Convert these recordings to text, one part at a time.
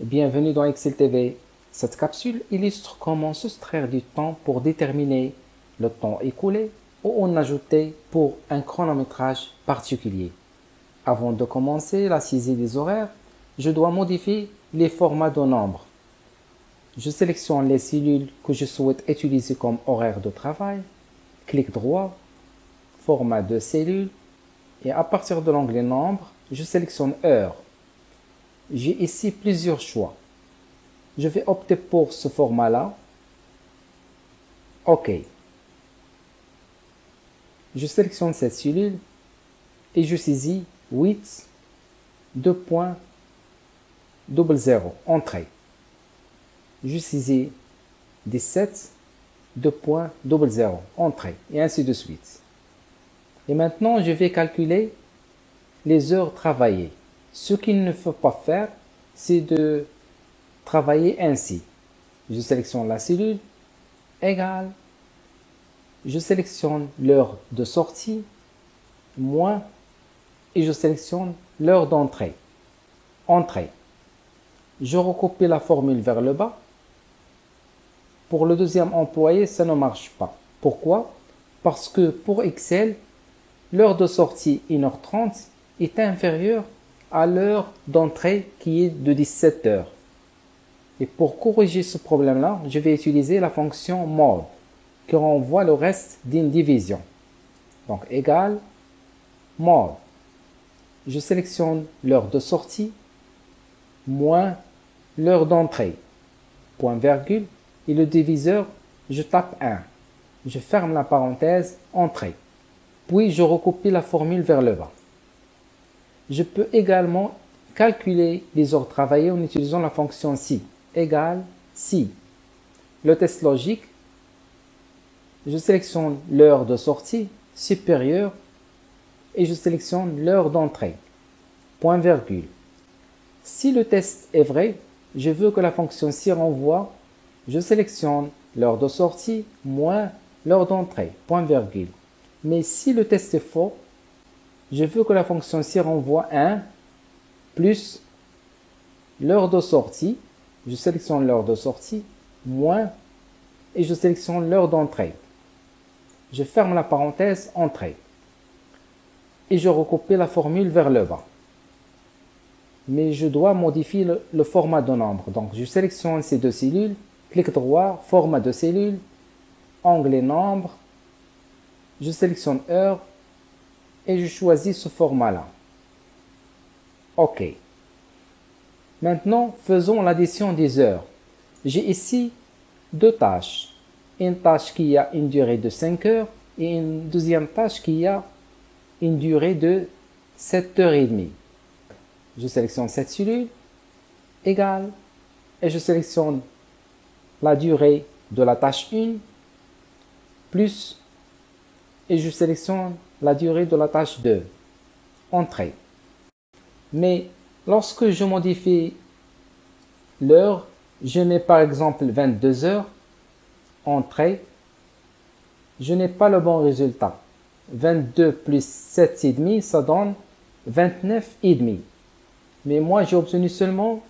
Bienvenue dans Excel TV. Cette capsule illustre comment soustraire du temps pour déterminer le temps écoulé ou en ajouter pour un chronométrage particulier. Avant de commencer la saisie des horaires, je dois modifier les formats de nombres. Je sélectionne les cellules que je souhaite utiliser comme horaire de travail, clic droit, format de cellule et à partir de l'onglet Nombre, je sélectionne Heure. J'ai ici plusieurs choix. Je vais opter pour ce format-là. OK. Je sélectionne cette cellule et je saisis 8, 2.00, Entrée. Je saisis 17, 2.00, Entrée, et ainsi de suite. Et maintenant, je vais calculer les heures travaillées. Ce qu'il ne faut pas faire, c'est de travailler ainsi. Je sélectionne la cellule, égale, je sélectionne l'heure de sortie, moins, et je sélectionne l'heure d'entrée. Entrée. Je recopie la formule vers le bas. Pour le deuxième employé, ça ne marche pas. Pourquoi? Parce que pour Excel, l'heure de sortie 1h30 est inférieure à l'heure d'entrée qui est de 17 heures. Et pour corriger ce problème-là, je vais utiliser la fonction mod qui renvoie le reste d'une division. Donc égal mod. Je sélectionne l'heure de sortie moins l'heure d'entrée. Point virgule et le diviseur, je tape 1. Je ferme la parenthèse entrée. Puis je recopie la formule vers le bas. Je peux également calculer les heures travaillées en utilisant la fonction si égale si. Le test logique, je sélectionne l'heure de sortie supérieure et je sélectionne l'heure d'entrée. Point virgule. Si le test est vrai, je veux que la fonction si renvoie, je sélectionne l'heure de sortie moins l'heure d'entrée. Point virgule. Mais si le test est faux, je veux que la fonction si renvoie 1 plus l'heure de sortie, je sélectionne l'heure de sortie, moins, et je sélectionne l'heure d'entrée. Je ferme la parenthèse entrée. Et je recopie la formule vers le bas. Mais je dois modifier le format de nombre. Donc je sélectionne ces deux cellules, clic droit, format de cellule, onglet nombre, je sélectionne heure, et je choisis ce format-là. OK. Maintenant, faisons l'addition des heures. J'ai ici deux tâches. Une tâche qui a une durée de 5 heures et une deuxième tâche qui a une durée de 7h30. Je sélectionne cette cellule, égale, et je sélectionne la durée de la tâche 1, plus, et je sélectionne la durée de la tâche 2, entrée. Mais lorsque je modifie l'heure, je mets par exemple 22 heures, entrée, je n'ai pas le bon résultat. 22 plus 7,5, ça donne 29,5. Mais moi, j'ai obtenu seulement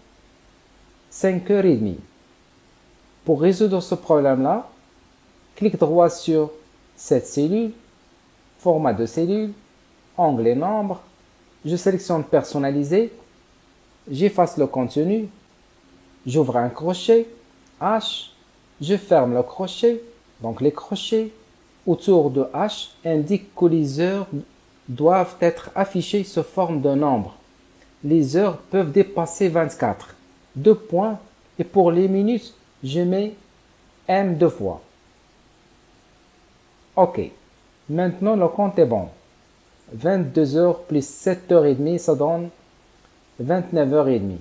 5h30. Pour résoudre ce problème-là, clic droit sur cette cellule, format de cellule, onglet nombre, je sélectionne personnaliser, j'efface le contenu, j'ouvre un crochet, H, je ferme le crochet, donc les crochets autour de H indiquent que les heures doivent être affichées sous forme de nombre. Les heures peuvent dépasser 24. 2 points, et pour les minutes, je mets M 2 fois. OK. Maintenant, le compte est bon. 22 heures plus 7h30, ça donne 29h30.